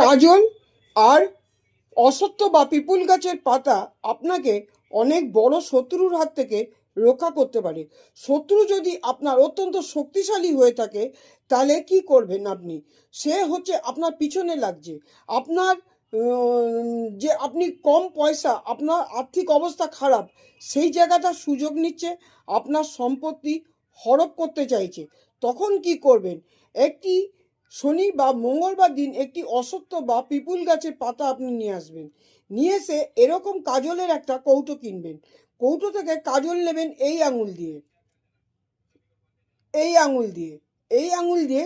কাজল আর অশ্বত্থ বা পিপুল গাছের পাতা আপনাকে অনেক বড় শত্রুর হাত থেকে রক্ষা করতে পারে। শত্রু যদি আপনার অত্যন্ত শক্তিশালী হয়ে থাকে তাহলে কি করবেন আপনি? সে হচ্ছে আপনার পিছনে লাগছে, আপনার যে আপনি কম পয়সা, আপনার আর্থিক অবস্থা খারাপ, সেই জায়গাটা সুযোগ নিচ্ছে, আপনার সম্পত্তি হড়প করতে চাইছে। তখন কি করবেন? একটি শনি বা মঙ্গলবার দিন একটি অশ্বত্থ বা পিপুল গাছের পাতা আপনি নিয়ে আসবেন। নিয়ে এসে এরকম কাজলের একটা কৌটো কিনবেন। কৌটো থেকে কাজল নেবেন এই আঙুল দিয়ে, এই আঙুল দিয়ে, এই আঙুল দিয়ে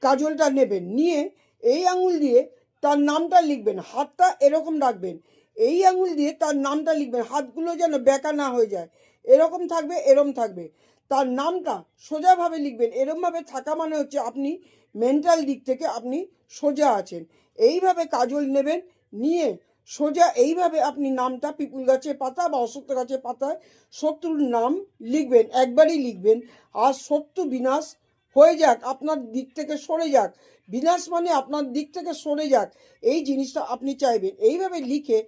কাজলটা নেবেন। নিয়ে এই আঙুল দিয়ে তার নামটা লিখবেন, হাতটা এরকম রাখবেন, এই আঙুল দিয়ে তার নামটা লিখবেন, হাতগুলো যেন বেঁকা না হয়ে যায়, এরকম থাকবে, এরম থাকবে। তার নামটা সোজাভাবে লিখবেন। এরমভাবে থাকা মানে হচ্ছে আপনি মেন্টাল দিক থেকে আপনি সোজা আছেন। এইভাবে কাজল নেবেন, নিয়ে সোজা এইভাবে আপনি নামটা পিপুল গাছের পাতা বা অশ্বত্থ গাছের পাতায় শত্রুর নাম লিখবেন, একবারই লিখবেন। আর শত্রু বিনাশ হয়ে যাক, আপনার দিক থেকে সরে যাক, বিনাশ মানে আপনার দিক থেকে সরে যাক, এই জিনিসটা আপনি চাইবেন। এইভাবে লিখে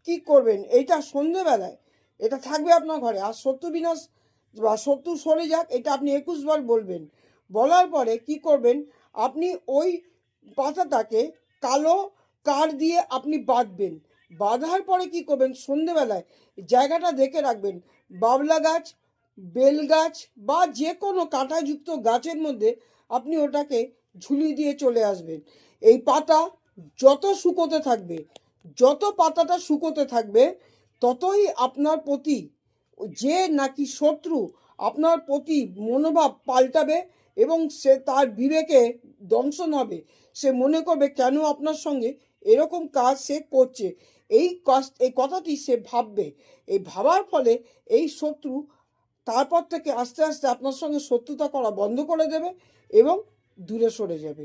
কি করবেন, এইটা সন্ধেবেলায় এটা থাকবে আপনার ঘরে। আর শত্রু বিনাশ বা শত্রু সরে যাক এটা আপনি 21 বার বলবেন। বলার পরে কি করবেন, আপনি ওই পাতাটাকে কালো কাঠ দিয়ে আপনি বাঁধবেন। বাঁধার পরে কি করবেন, সন্ধেবেলায় জায়গাটা দেখে রাখবেন, বাবলা গাছ, বেল গাছ বা যে কোনো কাঁটাযুক্ত গাছের মধ্যে আপনি ওটাকে ঝুলিয়ে দিয়ে চলে আসবেন। এই পাতা যত শুকোতে থাকবে, যত পাতাটা শুকোতে থাকবে, ততই আপনার প্রতি যে নাকি শত্রু আপনার প্রতি মনোভাব পাল্টাবে এবং সে তার বিবেকে দংশন হবে। সে মনে করবে কেন আপনার সঙ্গে এরকম কাজ সে করছে, এই কথাটি সে ভাববে। এই ভাবার ফলে এই শত্রু তারপর থেকে আস্তে আস্তে আপনার সঙ্গে শত্রুতা করা বন্ধ করে দেবে এবং দূরে সরে যাবে।